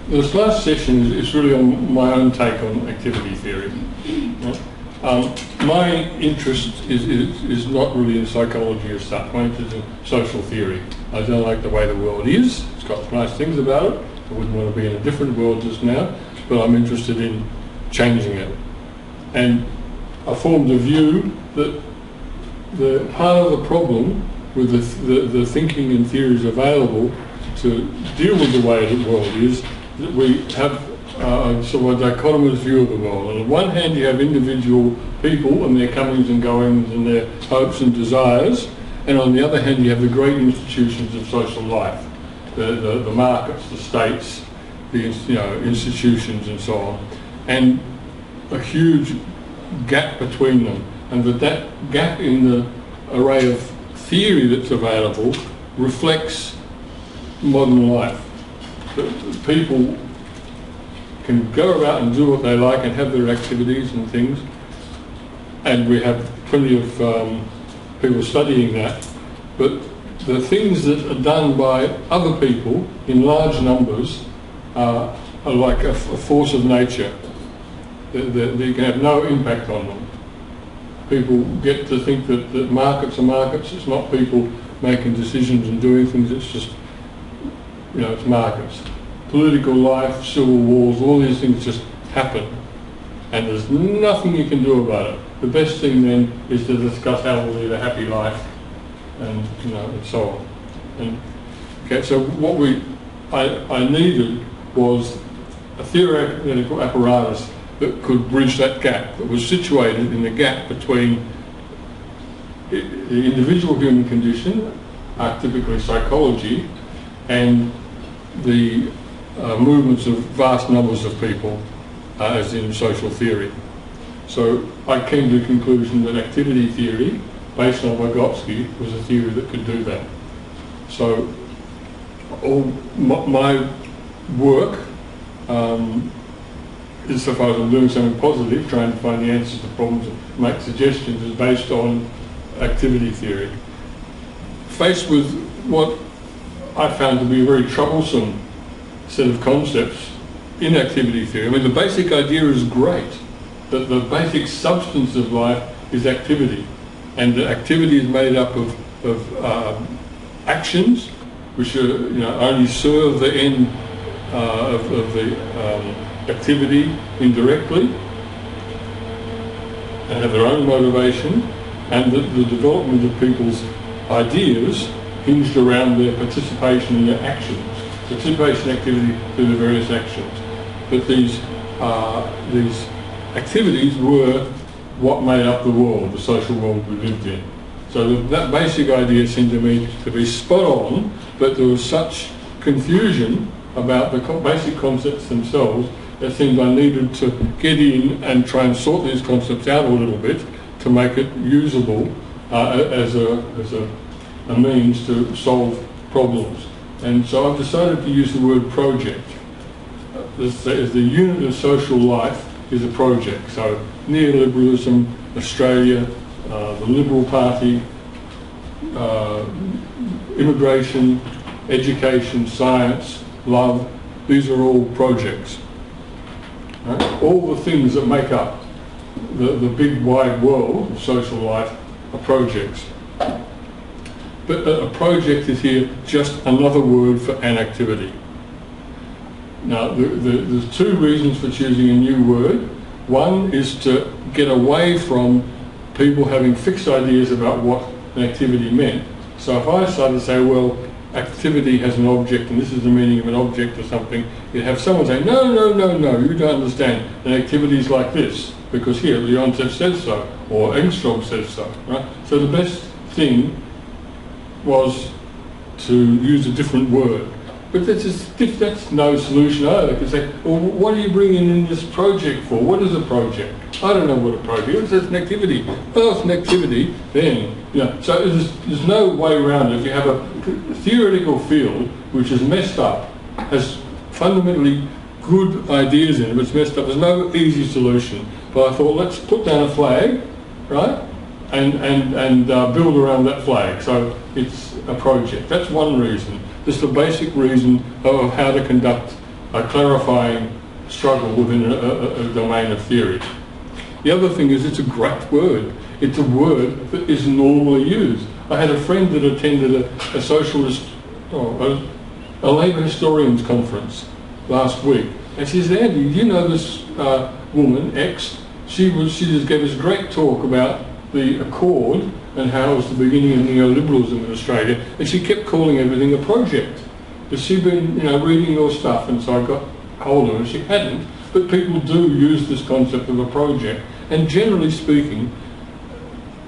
this last session is really on my own take on activity theory. My interest is not really in psychology as such. My interest is in social theory. I don't like the way the world is. It's got nice things about it. I wouldn't want to be in a different world just now, but I'm interested in changing it. And I formed a view that the part of the problem with the thinking and theories available to deal with the way the world is that we have sort of a dichotomous view of the world. On the one hand, you have individual people and their comings and goings and their hopes and desires, and on the other hand, you have the great institutions of social life, the markets, the states, the institutions, and so on, and a huge gap between them, and that gap in the array of theory that's available reflects modern life. People can go about and do what they like and have their activities and things, and we have plenty of people studying that, but the things that are done by other people in large numbers are like a force of nature. They can have no impact on them. People get to think that markets are markets. It's not people making decisions and doing things. It's just, it's markets. Political life, civil wars, all these things just happen, and there's nothing you can do about it. The best thing then is to discuss how to lead a happy life, and and so on. And okay, so what I needed was a theoretical apparatus that could bridge that gap, that was situated in the gap between the individual human condition, typically psychology, and the movements of vast numbers of people, as in social theory. So I came to the conclusion that activity theory, based on Vygotsky, was a theory that could do that. So all my work, insofar as I'm doing something positive, trying to find the answers to problems and make suggestions, is based on activity theory. Faced with what I found to be a very troublesome set of concepts in activity theory. I mean, the basic idea is great, that the basic substance of life is activity, and the activity is made up of actions which are, only serve the end of the activity indirectly and have their own motivation, and the development of people's ideas hinged around their participation in their actions. Participation activity through the various actions. But these activities were what made up the world, the social world we lived in. So that basic idea seemed to me to be spot on, but there was such confusion about the basic concepts themselves that seemed I needed to get in and try and sort these concepts out a little bit to make it usable as a means to solve problems. And so I've decided to use the word project. The unit of social life is a project. So neoliberalism, Australia, the Liberal Party, immigration, education, science, love, these are all projects. Right? All the things that make up the big wide world of social life are projects. But a project is here just another word for an activity. Now, there's two reasons for choosing a new word. One is to get away from people having fixed ideas about what an activity meant. So if I started to say, well, activity has an object and this is the meaning of an object or something, you'd have someone say, no, you don't understand. An activity is like this, because here, Leontief says so, or Engstrom says so. Right? So the best thing was to use a different word. But that's no solution either. You can say, well, what are you bringing in this project for? What is a project? I don't know what a project is. It's an activity. Well, it's an activity, then. So there's no way around it. If you have a theoretical field which is messed up, has fundamentally good ideas in it, but it's messed up, there's no easy solution. But I thought, let's put down a flag, right? And build around that flag. So it's a project. That's one reason. Just the basic reason of how to conduct a clarifying struggle within a domain of theory. The other thing is it's a great word. It's a word that is normally used. I had a friend that attended a socialist, a Labour historians conference last week, and she said, Andy, do you know this woman, X? She just gave us a great talk about the Accord and how it was the beginning of neoliberalism in Australia, and she kept calling everything a project. Has she been, reading your stuff? And so I got hold of her, and she hadn't. But people do use this concept of a project, and generally speaking,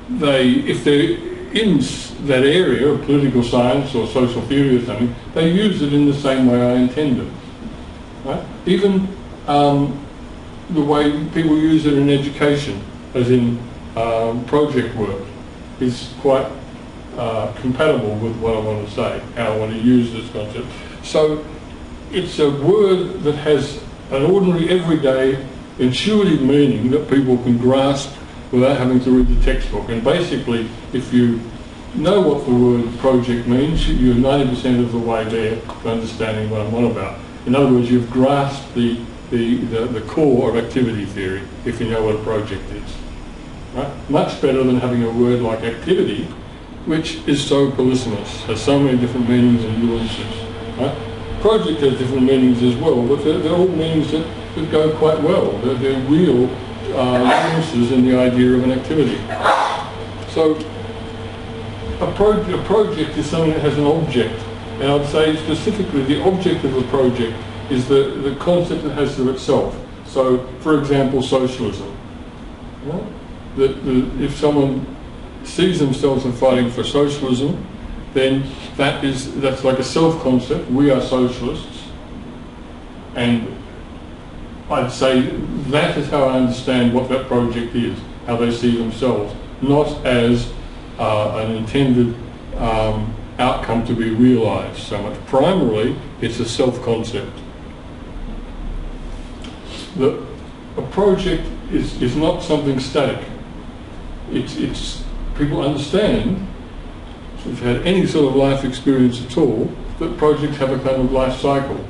if they're in that area of political science or social theory or something, they use it in the same way I intended. Right? Even the way people use it in education, as in project work, is quite compatible with what I want to say, how I want to use this concept. So it's a word that has an ordinary, everyday, intuitive meaning that people can grasp without having to read the textbook. And basically, if you know what the word project means, you're 90% of the way there to understanding what I'm on about. In other words, you've grasped the core of activity theory if you know what a project is. Right? Much better than having a word like activity, which is so polysemous, has so many different meanings and nuances. Right? Project has different meanings as well, but they're all meanings that go quite well. They're real nuances in the idea of an activity. So a project is something that has an object, and I'd say specifically the object of a project is the concept it has to itself. So, for example, socialism. Right? If someone sees themselves as fighting for socialism, then that's like a self-concept. We are socialists, and I'd say that is how I understand what that project is, how they see themselves, not as an intended outcome to be realised so much. Primarily, it's a self-concept. A project is not something static. It's people understand, if you've had any sort of life experience at all, that projects have a kind of life cycle.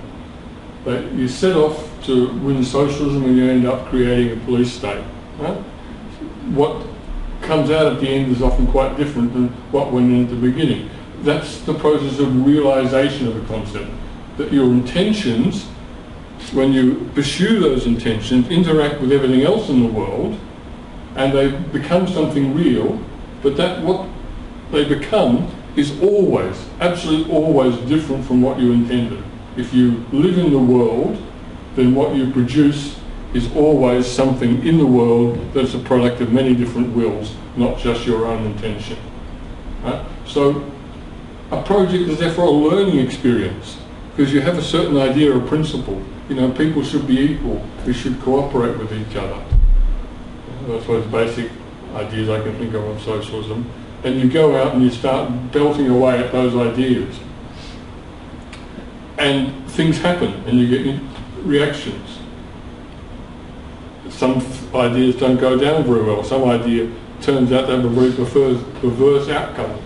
That you set off to win socialism and you end up creating a police state. Right? What comes out at the end is often quite different than what went in at the beginning. That's the process of realisation of a concept. That your intentions, when you pursue those intentions, interact with everything else in the world, and they become something real, but that what they become is always, absolutely always different from what you intended. If you live in the world, then what you produce is always something in the world that's a product of many different wills, not just your own intention. Right? So a project is therefore a learning experience, because you have a certain idea or principle. People should be equal, we should cooperate with each other. That's one of the basic ideas I can think of socialism. And you go out and you start belting away at those ideas. And things happen and you get reactions. Some ideas don't go down very well. Some idea turns out to have a very perverse outcome.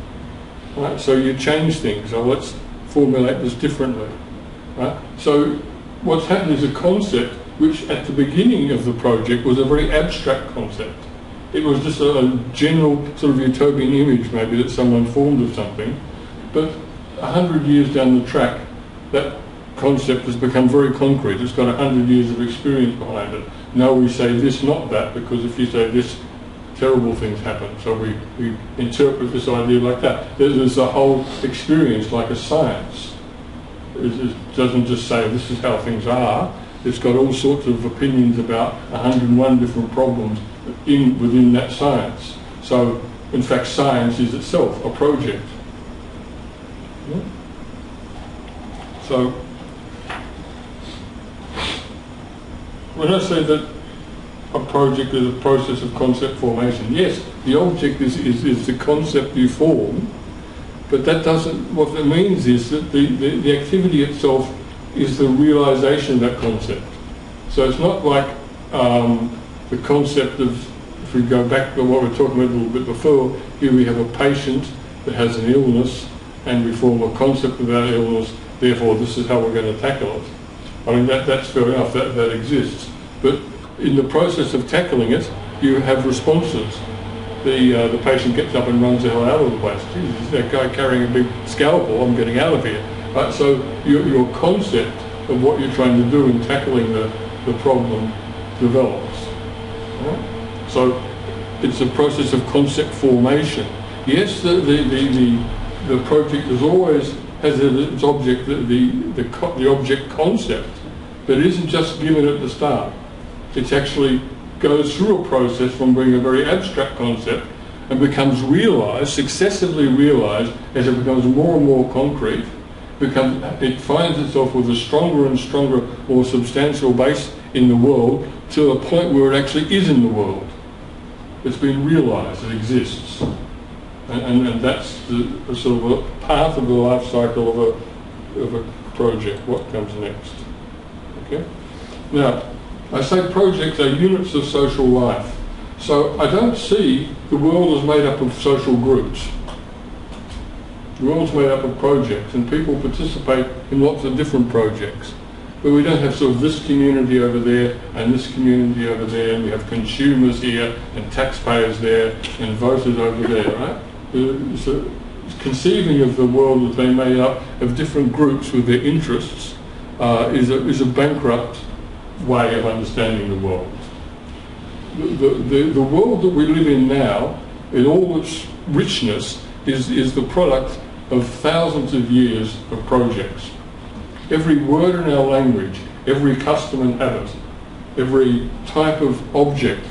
Right? So you change things. So let's formulate this differently. Right? So what's happened is a concept which at the beginning of the project was a very abstract concept. It was just a general sort of utopian image maybe that someone formed of something, but 100 years down the track that concept has become very concrete. It's got 100 years of experience behind it. Now we say this, not that, because if you say this, terrible things happen. So we interpret this idea like that. There's a whole experience like a science. It doesn't just say this is how things are. It's got all sorts of opinions about 101 different problems within that science. So, in fact, science is itself a project. Yeah? So, when I say that a project is a process of concept formation, yes, the object is the concept you form, but that doesn't, what that means is that the activity itself is the realisation of that concept. So it's not like the concept of, if we go back to what we were talking about a little bit before, here we have a patient that has an illness and we form a concept of that illness, therefore this is how we're going to tackle it. I mean, that's fair enough, that exists. But in the process of tackling it, you have responses. The patient gets up and runs the hell out of the place. Jesus, that guy carrying a big scalpel, I'm getting out of here. Right? So your concept of what you're trying to do in tackling the problem develops. Right? So it's a process of concept formation. Yes, the project is always has its object, the object concept, but it isn't just given at the start. It actually goes through a process from being a very abstract concept and becomes realised, successively realised, as it becomes more and more concrete. It finds itself with a stronger and stronger, more substantial base in the world, to a point where it actually is in the world. It's been realised, it exists. And that's the sort of a part of the life cycle of a project. What comes next? Okay. Now, I say projects are units of social life. So I don't see the world as made up of social groups. The world's made up of projects, and people participate in lots of different projects. But we don't have sort of this community over there and this community over there, and we have consumers here and taxpayers there and voters over there, right? So conceiving of the world as being made up of different groups with their interests is a bankrupt way of understanding the world. The world that we live in now, in all its richness, is the product of thousands of years of projects. Every word in our language, every custom and habit, every type of object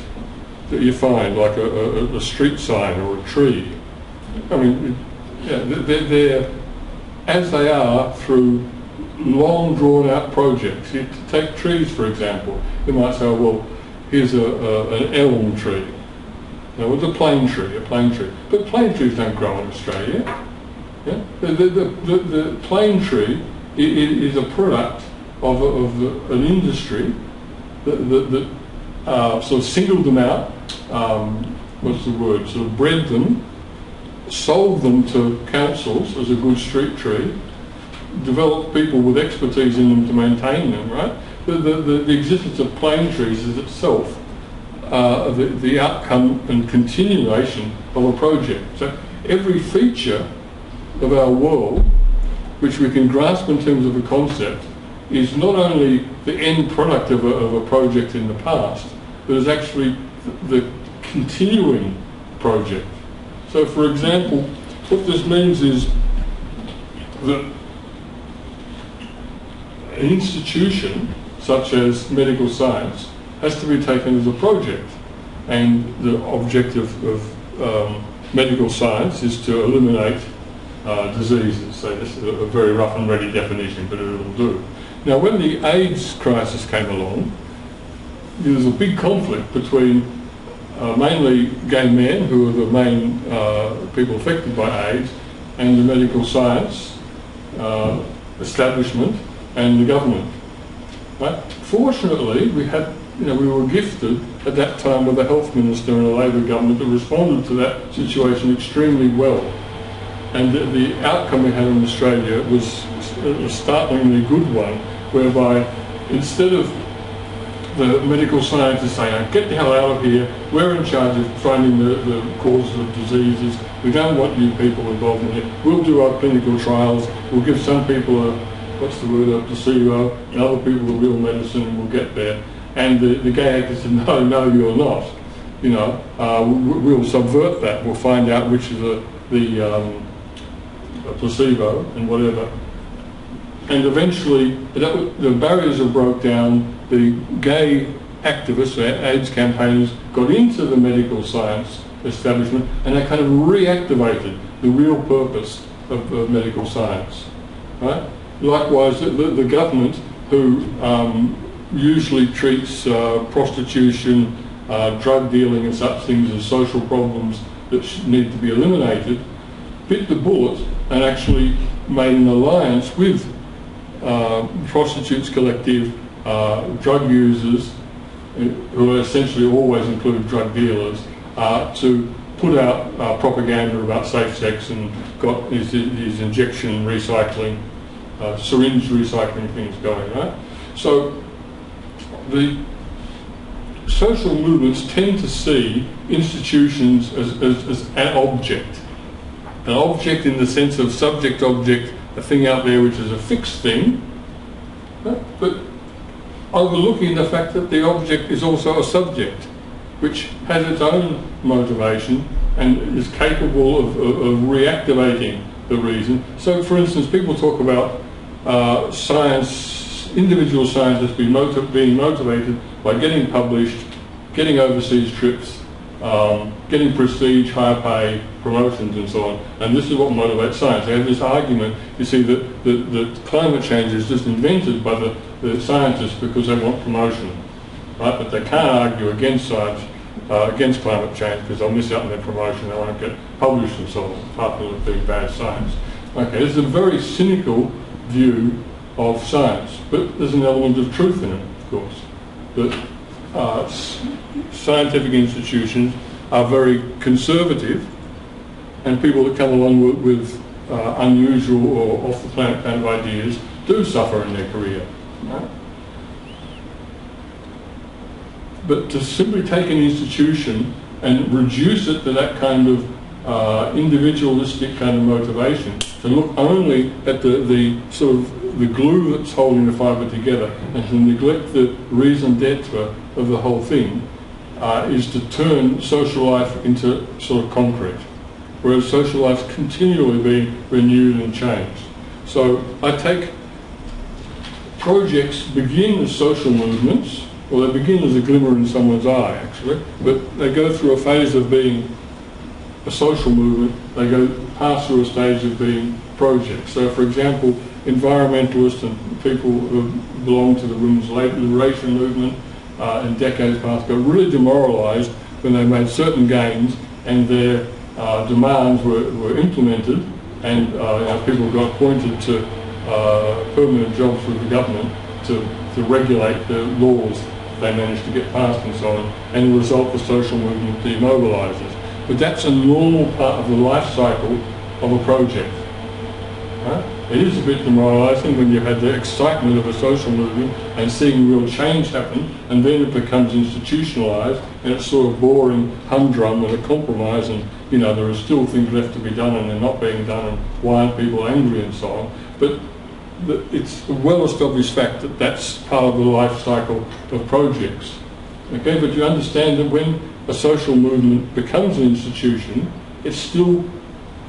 that you find, like a street sign or a tree, I mean, they're as they are through long drawn out projects. You take trees, for example. You might say, well, here's an elm tree. No, it's a plane tree. But plane trees don't grow in Australia. Yeah? The plane tree is a product of an industry that sort of singled them out, sort of bred them, sold them to councils as a good street tree, developed people with expertise in them to maintain them, right? The existence of plane trees is itself the outcome and continuation of a project. So every feature of our world, which we can grasp in terms of a concept, is not only the end product of a project in the past, but is actually the continuing project. So, for example, what this means is that an institution, such as medical science, has to be taken as a project. And the objective of medical science is to eliminate diseases. So this is a very rough and ready definition, but it'll do. Now, when the AIDS crisis came along, there was a big conflict between mainly gay men, who are the main people affected by AIDS, and the medical science establishment and the government. Right? Fortunately, we were gifted at that time with a health minister and a Labor government that responded to that situation extremely well. And the outcome we had in Australia was a startlingly good one, whereby instead of the medical scientists saying, get the hell out of here, we're in charge of finding the causes of diseases, we don't want you people involved in it, we'll do our clinical trials, we'll give some people a placebo, and other people the real medicine, and we'll get there. And the gay actors said, no, you're not. We'll subvert that, we'll find out which is the placebo and whatever. And eventually, the barriers have broke down. The gay activists, AIDS campaigners, got into the medical science establishment, and they kind of reactivated the real purpose of medical science. Right? Likewise, the government, who usually treats prostitution, drug dealing and such things as social problems that need to be eliminated, bit the bullet and actually made an alliance with Prostitutes Collective, drug users, who essentially always include drug dealers, to put out propaganda about safe sex, and got these injection recycling, syringe recycling things going, right? So the social movements tend to see institutions as an object. An object in the sense of subject-object, a thing out there which is a fixed thing, but overlooking the fact that the object is also a subject, which has its own motivation and is capable of reactivating the reason. So, for instance, people talk about science, individual scientists being motivated by getting published, getting overseas trips, getting prestige, higher pay, promotions and so on. And this is what motivates science. They have this argument, you see, that climate change is just invented by the scientists because they want promotion, right? But they can't argue against science, against climate change, because they'll miss out on their promotion, they won't get published and so on, apart from it being bad science. Okay, this is a very cynical view of science, but there's an element of truth in it, of course. That scientific institutions are very conservative, and people that come along with unusual or off-the-planet kind of ideas do suffer in their career. Right? But to simply take an institution and reduce it to that kind of individualistic kind of motivation, to look only at the sort of the glue that's holding the fibre together, and to neglect the raison d'etre of the whole thing, is to turn social life into sort of concrete, whereas social life's continually being renewed and changed. So I take projects begin as social movements, or they begin as a glimmer in someone's eye actually, but they go through a phase of being a social movement, they pass through a stage of being projects. So for example, environmentalists and people who belong to the women's liberation movement in decades past got really demoralised when they made certain gains and their demands were implemented, and people got appointed to permanent jobs with the government to regulate the laws they managed to get passed and so on, and the result the social movement demobilises. But that's a normal part of the life cycle of a project. Right? It is a bit demoralising when you've had the excitement of a social movement and seeing real change happen, and then it becomes institutionalised and it's sort of boring, humdrum and a compromise, and there are still things left to be done and they're not being done, and why aren't people angry and so on. But it's a well-established fact that that's part of the life cycle of projects. Okay, but you understand that when a social movement becomes an institution, it's still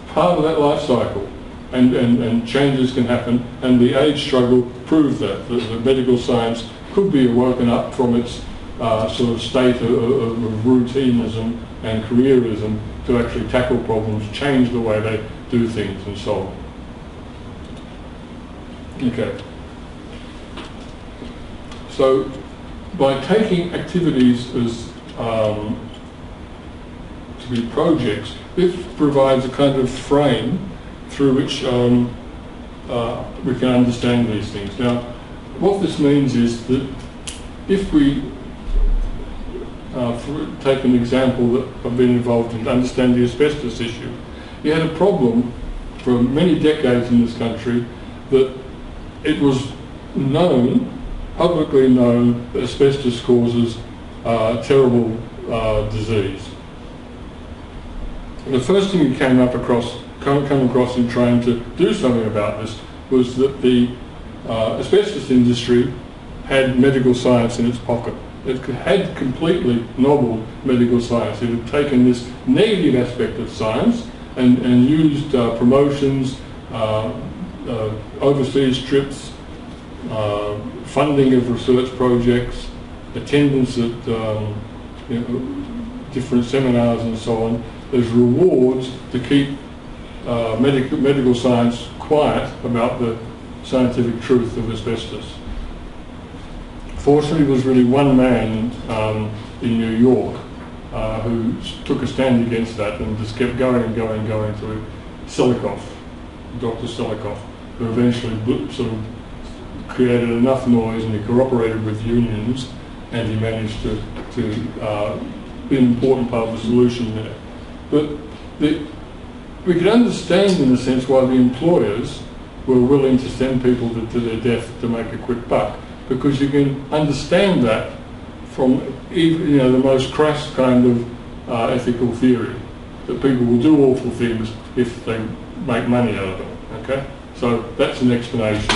part of that life cycle, and changes can happen, and the age struggle proved that medical science could be woken up from its sort of state of routinism and careerism to actually tackle problems, change the way they do things and so on. Okay. So by taking activities as to be projects, this provides a kind of frame through which we can understand these things. Now, what this means is that if we take an example that I've been involved in to understand the asbestos issue, you had a problem for many decades in this country that it was known, publicly known, that asbestos causes terrible disease. And the first thing we come across in trying to do something about this was that the asbestos industry had medical science in its pocket. It had completely novel medical science. It had taken this negative aspect of science and used promotions, overseas trips, funding of research projects, attendance at different seminars and so on, as rewards to keep medical science quiet about the scientific truth of asbestos. Fortunately, there was really one man in New York who took a stand against that and just kept going and going and going to Selikoff, Dr. Selikoff, who eventually sort of created enough noise, and he cooperated with unions, and he managed to be an important part of the solution there. But we could understand, in a sense, why the employers were willing to send people to their death to make a quick buck. because you can understand that from even, the most crass kind of ethical theory, that people will do awful things if they make money out of it. Okay, so that's an explanation.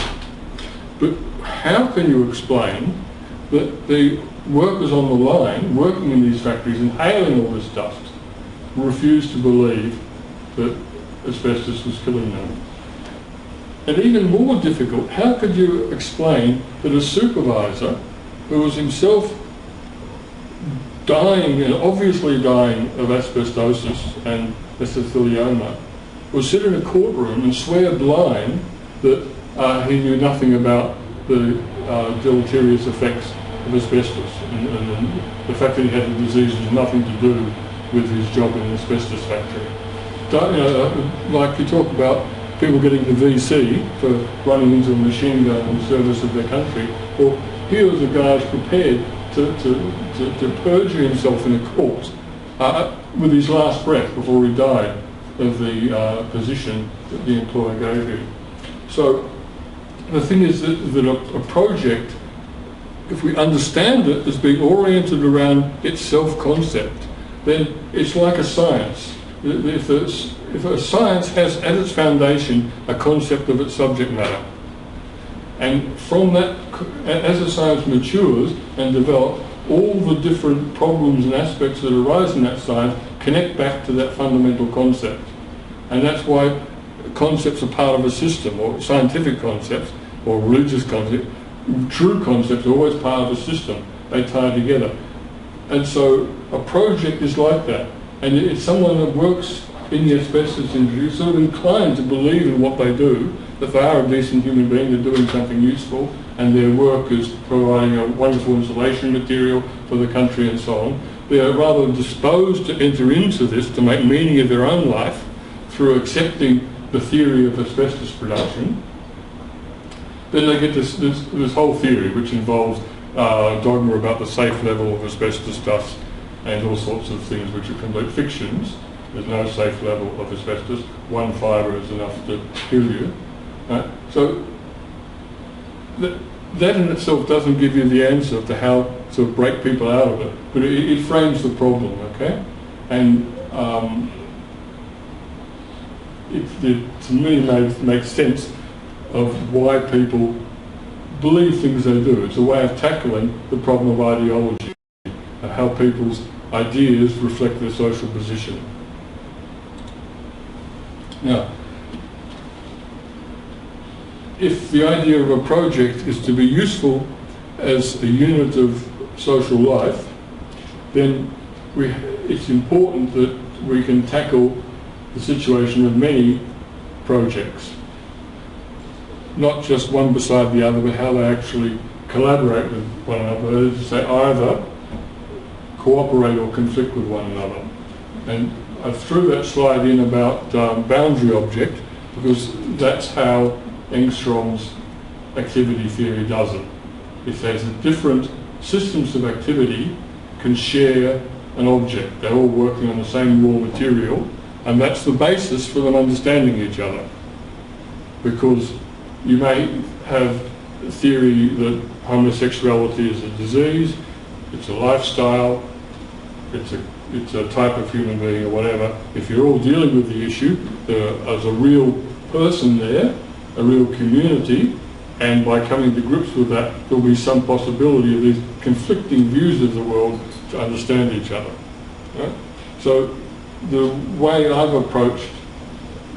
But how can you explain that the workers on the line working in these factories, inhaling all this dust, refused to believe that asbestos was killing them? And even more difficult, how could you explain that a supervisor who was himself dying, and obviously dying of asbestosis and mesothelioma, would sit in a courtroom and swear blind that he knew nothing about the deleterious effects of asbestos, and the fact that he had the disease was nothing to do with his job in an asbestos factory. Like you talk about people getting the VC for running into a machine gun in service of their country. Well, here was a guy prepared to perjure himself in a court with his last breath before he died of the position that the employer gave him. So the thing is that a project, if we understand it as being oriented around its self-concept, then it's like a science. If a science has at its foundation a concept of its subject matter, and from that, as a science matures and develops, all the different problems and aspects that arise in that science connect back to that fundamental concept. And that's why concepts are part of a system, or scientific concepts, or religious concepts. True concepts are always part of a system. They tie together. And so a project is like that. And it's someone that works in the asbestos industry sort of inclined to believe in what they do, that they are a decent human being, they're doing something useful, and their work is providing a wonderful insulation material for the country and so on. They are rather disposed to enter into this to make meaning of their own life through accepting the theory of asbestos production. Then they get this whole theory which involves dogma about the safe level of asbestos dust and all sorts of things which are complete fictions. There's no safe level of asbestos. One fibre is enough to kill you. So that in itself doesn't give you the answer to how to break people out of it, but it frames the problem, okay? And it to me makes sense of why people believe things they do. It's a way of tackling the problem of ideology, and how people's ideas reflect their social position. Now, if the idea of a project is to be useful as a unit of social life, then it's important that we can tackle the situation of many projects, not just one beside the other, but how they actually collaborate with one another. That is to say, either cooperate or conflict with one another. And I threw that slide in about boundary object, because that's how Engstrom's activity theory does it. It says that different systems of activity can share an object. They're all working on the same raw material, and that's the basis for them understanding each other. Because you may have a theory that homosexuality is a disease, it's a lifestyle, it's a type of human being or whatever. If you're all dealing with the issue, there's a real person there, a real community, and by coming to grips with that, there'll be some possibility of these conflicting views of the world to understand each other. Right? So the way I've approached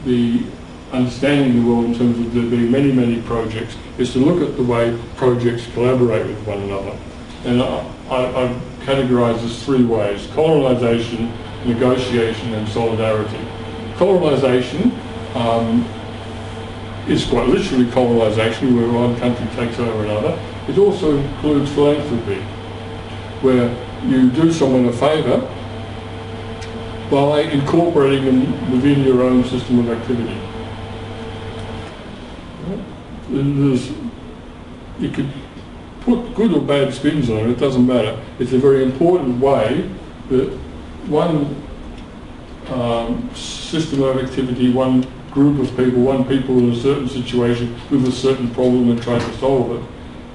the understanding the world in terms of there being many, many projects is to look at the way projects collaborate with one another. And I've categorised as three ways: colonisation, negotiation and solidarity. Colonisation is quite literally colonisation, where one country takes over another. It also includes philanthropy, where you do someone a favour by incorporating them within your own system of activity. You could put good or bad spins on it, it doesn't matter. It's a very important way that one system of activity, one group of people, one people in a certain situation with a certain problem and trying to solve it,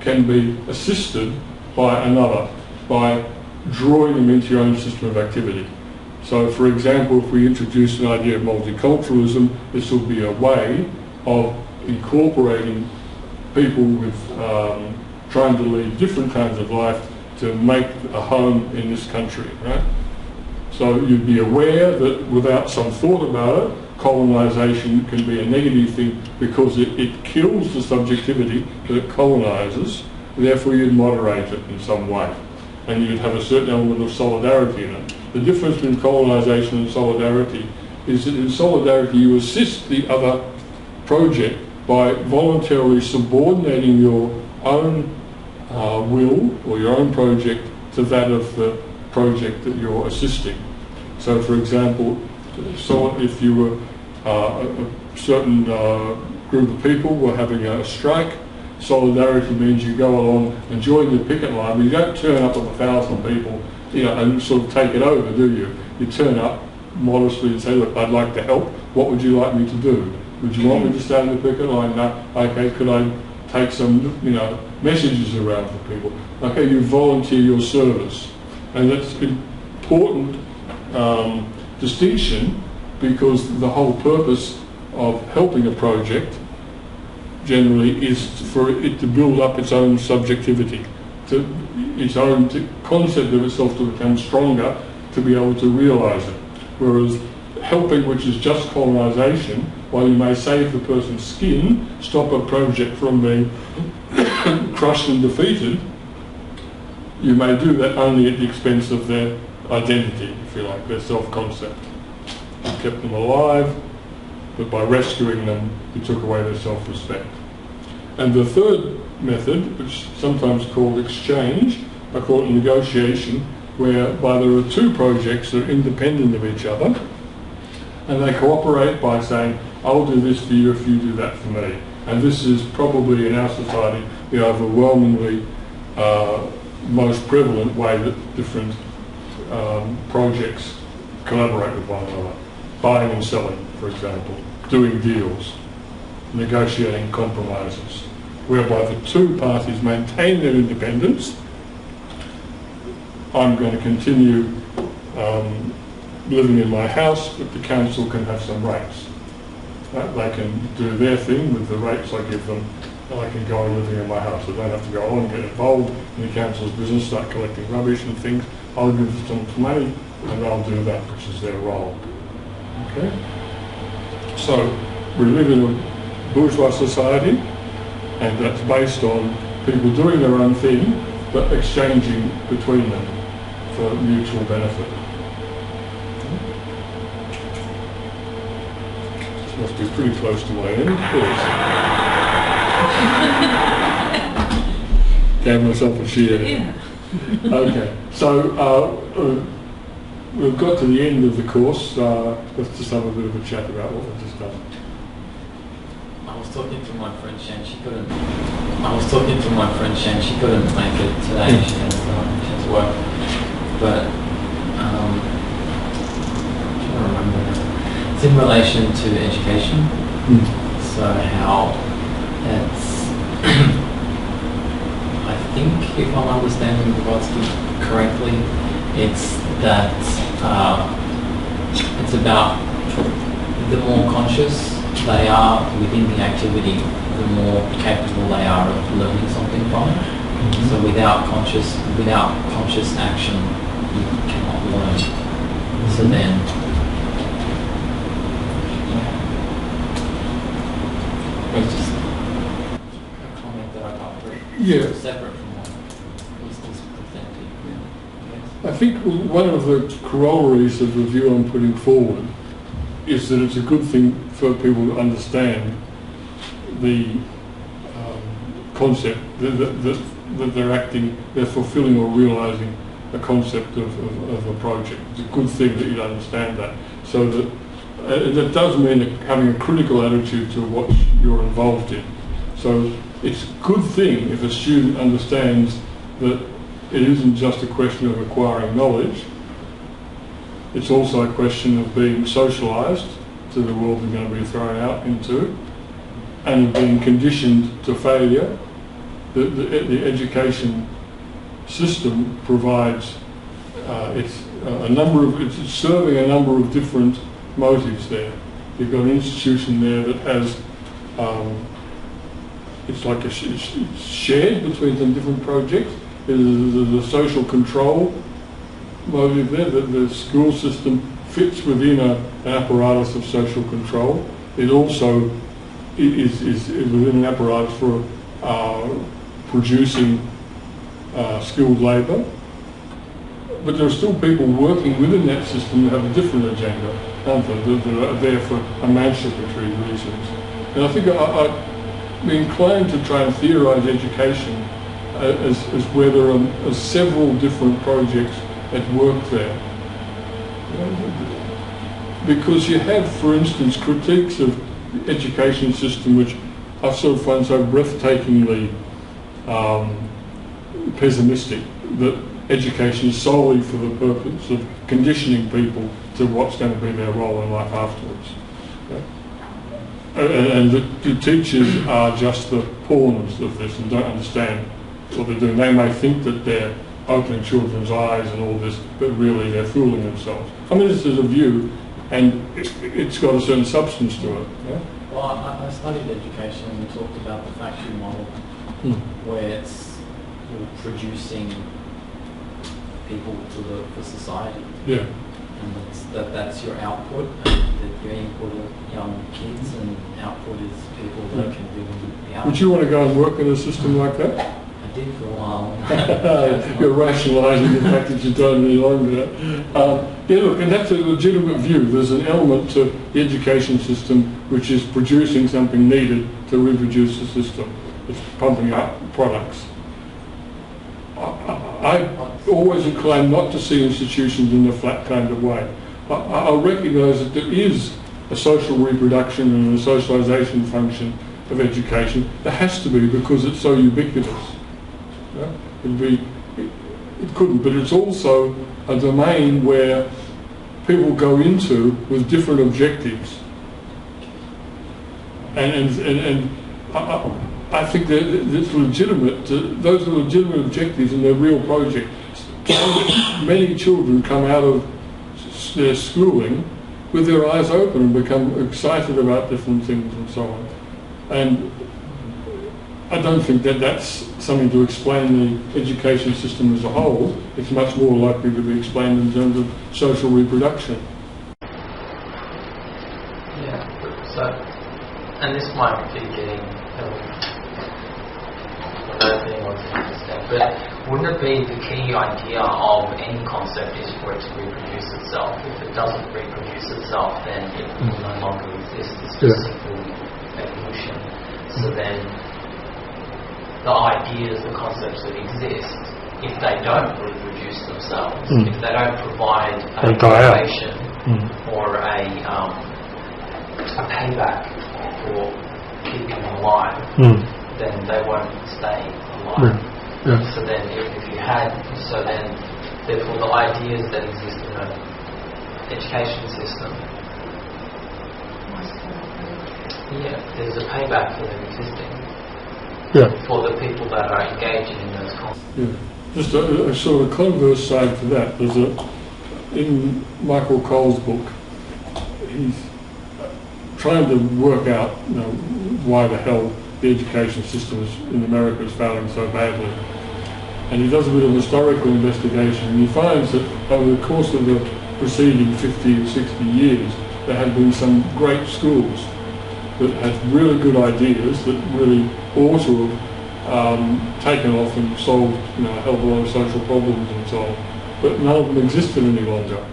can be assisted by another, by drawing them into your own system of activity. So for example, if we introduce an idea of multiculturalism, this will be a way of incorporating people with trying to lead different kinds of life to make a home in this country, right? So you'd be aware that without some thought about it, colonisation can be a negative thing because it kills the subjectivity that it colonises, therefore you'd moderate it in some way. And you'd have a certain element of solidarity in it. The difference between colonisation and solidarity is that in solidarity you assist the other project by voluntarily subordinating your own will or your own project to that of the project that you're assisting. So for example, if you were a certain group of people were having a strike, solidarity means you go along and join the picket line, but you don't turn up with 1,000 people, and sort of take it over, do you? You turn up modestly and say, look, I'd like to help. What would you like me to do? Would you want me to stand in the picket line? No. Okay, could I take some, messages around for people? Okay, you volunteer your service. And that's an important distinction, because the whole purpose of helping a project generally is for it to build up its own subjectivity, its own concept of itself to become stronger, to be able to realise it. Whereas helping, which is just colonisation, while you may save the person's skin, stop a project from being crushed and defeated, you may do that only at the expense of their identity, if you like, their self-concept. You kept them alive, but by rescuing them, you took away their self-respect. And the third method, which is sometimes called exchange, I call it negotiation, whereby there are two projects that are independent of each other, and they cooperate by saying, I'll do this for you if you do that for me. And this is probably in our society the overwhelmingly most prevalent way that different projects collaborate with one another. Buying and selling, for example, doing deals, negotiating compromises, whereby the two parties maintain their independence. I'm going to continue living in my house, but the council can have some rates. They can do their thing with the rates I give them, and I can go on living in my house. I don't have to go on and get involved in the council's business, start collecting rubbish and things. I'll give them some money, and they'll do that, which is their role. Okay? So we live in a bourgeois society, and that's based on people doing their own thing, but exchanging between them for mutual benefit. This must be pretty close to my end. Gave myself a cheer. Yeah. Okay, so we've got to the end of the course. Let's just have a bit of a chat about what we've just done. I was talking to my friend Shan. She couldn't. Make it today. She has work. But I'm trying to remember. It's in relation to education. So how it's. I think if I'm understanding Vygotsky correctly, it's that it's about the more conscious they are within the activity, the more capable they are of learning something from it. Mm-hmm. So without conscious action, you cannot learn. Mm-hmm. So then, it's just a comment that I got for separate from what was presented. Yeah. I think one of the corollaries of the view I'm putting forward is that it's a good thing for people to understand the concept that they're fulfilling or realising a concept of a project. It's a good thing that you understand that. So that does mean having a critical attitude to what you're involved in. So it's a good thing if a student understands that it isn't just a question of acquiring knowledge, it's also a question of being socialised to the world they're going to be thrown out into, and being conditioned to failure, the education system provides it's serving a number of different motives there. You've got an institution there that has it's shared between some different projects. There's a social control motive there, that the school system fits within an apparatus of social control. It also is within an apparatus for producing skilled labour. But there are still people working within that system that have a different agenda, aren't they? That are there for emancipatory reasons. And I think I'd be inclined to try and theorise education as where there are several different projects at work there. Because you have, for instance, critiques of the education system which I sort of find so breathtakingly pessimistic, that education is solely for the purpose of conditioning people to what's going to be their role in life afterwards. And the teachers are just the pawners of this and don't understand what they're doing. They may think that they're opening children's eyes and all this, but really they're fooling themselves. I mean, this is a view, and it's got a certain substance to it. Yeah? Well, I studied education and we talked about the factory model, where you're producing people for society. Yeah. And that's your output, that your input are young kids and output is people that can do the output. Would you want to go and work in a system like that? I did for a while. You're rationalising the fact that you don't any longer. Yeah, look, and that's a legitimate view. There's an element to the education system which is producing something needed to reproduce the system. It's pumping out products. I always incline not to see institutions in a flat kind of way. I recognise that there is a social reproduction and a socialisation function of education. There has to be, because it's so ubiquitous. Yeah? It couldn't, but it's also a domain where people go into with different objectives. And I think that it's legitimate. Those are legitimate objectives and they're real projects. Many children come out of their schooling with their eyes open and become excited about different things and so on. And I don't think that that's something to explain the education system as a whole. It's much more likely to be explained in terms of social reproduction. Yeah, so, and this might be getting opening or understand, but wouldn't it be the key idea of any concept is for it to reproduce itself? If it doesn't reproduce itself, then it will no longer exist. It's just simple evolution. So then the ideas, the concepts that exist, if they don't reproduce themselves, if they don't provide a motivation or a payback for keeping them alive, then they won't stay alive. So then if you had, therefore the ideas that exist in an education system, there's a payback for them existing. For the people that are engaging in those concepts. Just a sort of converse side to that. There's in Michael Cole's book, he's trying to work out, why the hell the education system in America is failing so badly. And he does a bit of historical investigation, and he finds that over the course of the preceding 50 or 60 years, there had been some great schools that had really good ideas that really ought to have taken off and solved a hell of a lot of social problems and so on. But none of them existed any longer.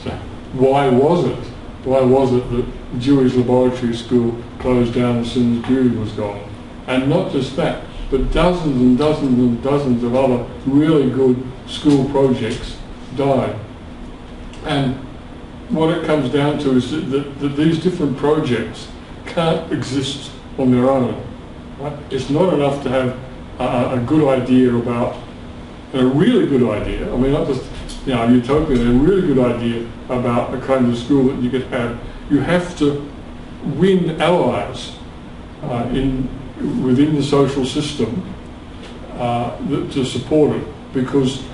So why was it? Why was it that the Jewish laboratory school closed down as soon as Dewey was gone? And not just that, but dozens and dozens and dozens of other really good school projects died. And what it comes down to is that these different projects can't exist on their own. Right? It's not enough to have a good idea about, a really good idea, I mean not just utopian, a really good idea about a kind of school that you could have. You have to win allies within the social system to support it, because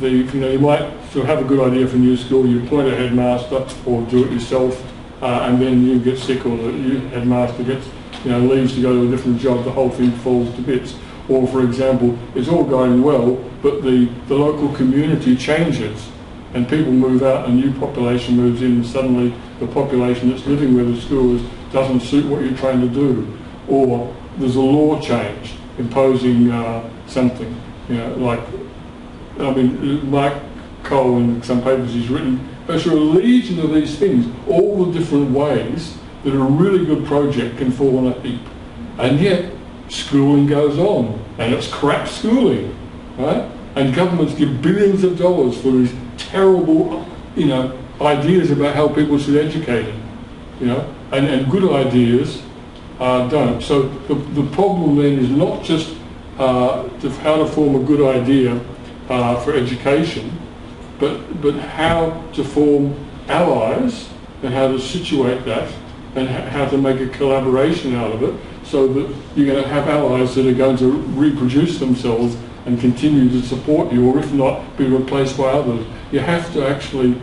you might sort of have a good idea for new school, you appoint a headmaster or do it yourself, and then you get sick, or the headmaster gets leaves to go to a different job, the whole thing falls to bits. Or for example, it's all going well, but the local community changes and people move out, a new population moves in, and suddenly the population that's living where the school is doesn't suit what you're trying to do. Or there's a law change imposing something, Mike Cole, in some papers he's written, there's a legion of these things, all the different ways that a really good project can fall on a heap. And yet, schooling goes on, and it's crap schooling, right? And governments give billions of dollars for these terrible, ideas about how people should be educated, and good ideas don't. So the problem then is not just how to form a good idea for education, but how to form allies and how to situate that and how to make a collaboration out of it, so that you're going to have allies that are going to reproduce themselves and continue to support you, or if not, be replaced by others. You have to actually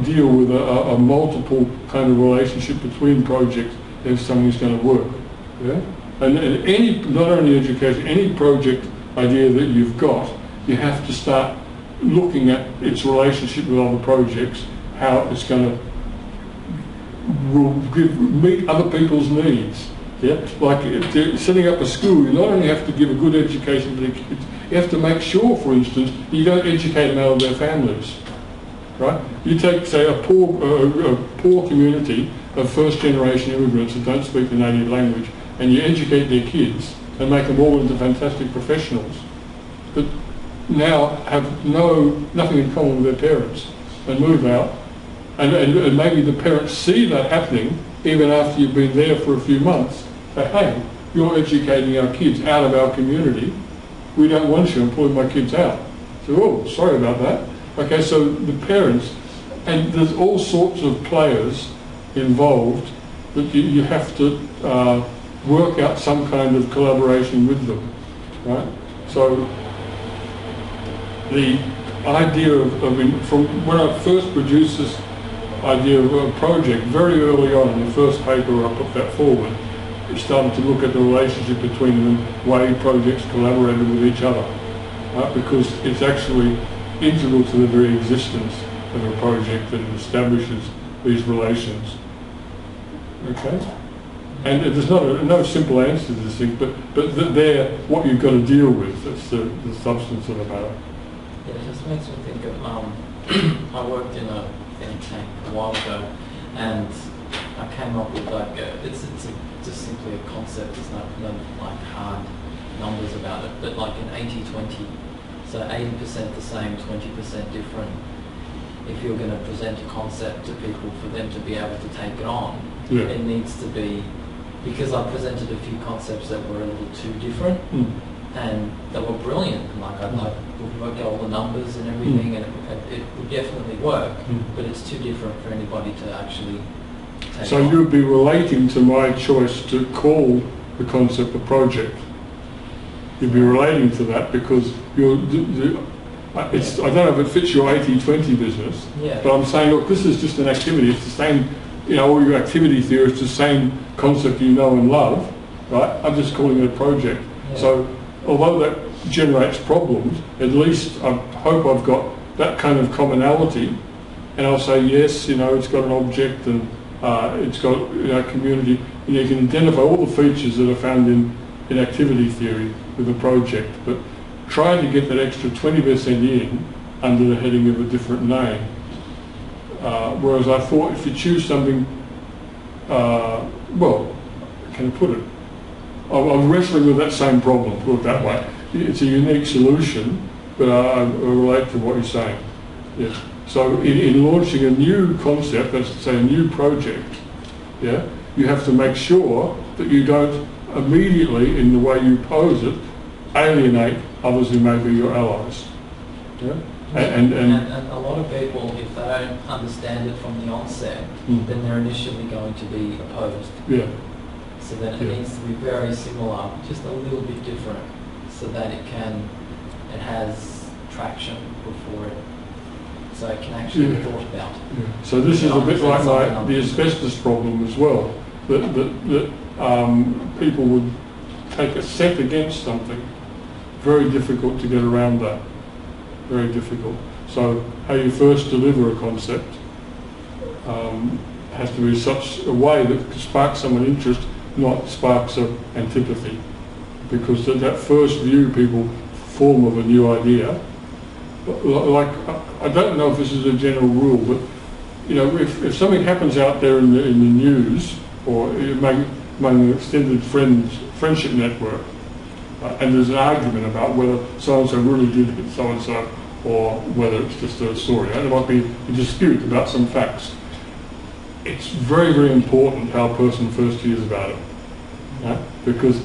deal with a multiple kind of relationship between projects if something's going to work. Yeah? And any, not only education, any project idea that you've got, you have to start looking at its relationship with other projects, how it's going to meet other people's needs. Yeah? Like setting up a school, you not only have to give a good education to the kids, you have to make sure, for instance, you don't educate them out of their families. Right? You take, say, a poor community of first-generation immigrants who don't speak the native language, and you educate their kids and make them all into fantastic professionals, but now have nothing in common with their parents, and move out, and maybe the parents see that happening even after you've been there for a few months. Say, hey, you're educating our kids out of our community. We don't want you. I'm pulling my kids out. So, oh, sorry about that. Okay, so the parents, and there's all sorts of players involved that you have to work out some kind of collaboration with them, right? So the idea from when I first produced this idea of a project, very early on in the first paper I put that forward, it started to look at the relationship between them, way projects collaborated with each other, right? Because it's actually integral to the very existence of a project that establishes these relations. Okay? And there's no simple answer to this thing, but they're what you've got to deal with. That's the substance of the matter. Yeah, it just makes me think of, I worked in a think tank a while ago, and I came up with it's just simply a concept, there's no like hard numbers about it, but like an 80-20. So 80% the same, 20% different. If you're going to present a concept to people for them to be able to take it on, it needs to be, because I presented a few concepts that were a little too different, and they were brilliant. Like I'd worked out all the numbers and everything, and it would definitely work, but it's too different for anybody to actually take So on. you'd be relating to my choice to call the concept a project. You'd be relating to that because I don't know if it fits your 80-20 business, but I'm saying, look, this is just an activity. It's the same, all your activity theory is the same concept you know and love, right? I'm just calling it a project. Yeah. So although that generates problems, at least I hope I've got that kind of commonality, and I'll say, yes, it's got an object and it's got community, and you can identify all the features that are found in activity theory with a project, but try to get that extra 20% in under the heading of a different name. Whereas I thought if you choose something, well, can I put it? I'm wrestling with that same problem, put it that way. It's a unique solution, but I relate to what you're saying. Yes. So in launching a new concept, let's say a new project, you have to make sure that you don't immediately, in the way you pose it, alienate others who may be your allies. Yeah? And a lot of people, if they don't understand it from the onset, then they're initially going to be opposed. Yeah. So then it needs to be very similar, just a little bit different, so that it has traction before it, so it can actually be thought about. Yeah. So this is a bit like the asbestos problem as well, that people would take a set against something. Very difficult to get around that. Very difficult. So how you first deliver a concept has to be such a way that sparks someone interest, not sparks of antipathy. Because that first view people form of a new idea, like, I don't know if this is a general rule, but you know, if something happens out there in the news, or among an extended friendship network, and there's an argument about whether so-and-so really did hit so-and-so, or whether it's just a story, there might be a dispute about some facts. It's very, very important how a person first hears about it. Because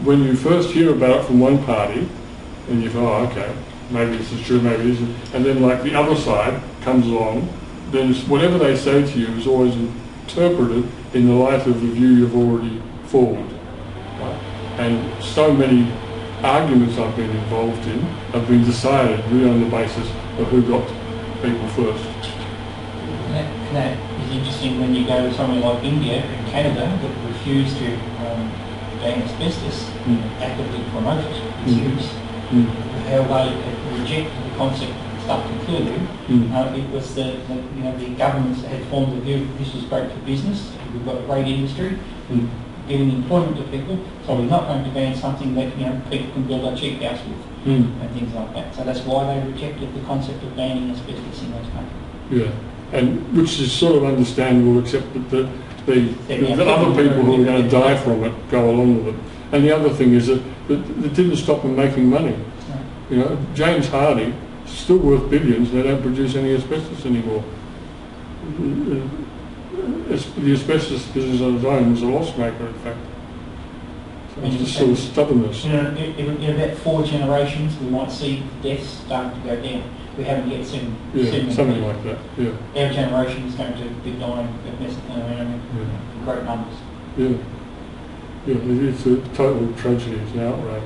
when you first hear about it from one party, and you go, oh, okay, maybe this is true, maybe it isn't, and then like the other side comes along, then whatever they say to you is always interpreted in the light of the view you've already formed. And so many arguments I've been involved in have been decided really on the basis of who got people first. That is interesting when you go to somewhere like India and Canada that refuse to ban asbestos, actively promote it. It's huge. How they rejected the concept stuff completely. It was the governments that had formed the view that this was great for business. We've got a great industry, giving employment to people, so we're not going to ban something that people can build a cheap house with and things like that. So that's why they rejected the concept of banning asbestos in those countries. Yeah, and which is sort of understandable, except that the other people who are going to die from it go along with it. And the other thing is that it didn't stop them making money. You know, James Hardie is still worth billions. They don't produce any asbestos anymore. The asbestos business on its own was a loss maker, in fact. So it's just sort of stubbornness. In about 4 generations, we might see deaths starting to go down. We haven't yet seen. Something like that. Yeah. Our generation is going to be dying of mesothelioma in great numbers. Yeah. Yeah, it's a total tragedy. It's an outrage.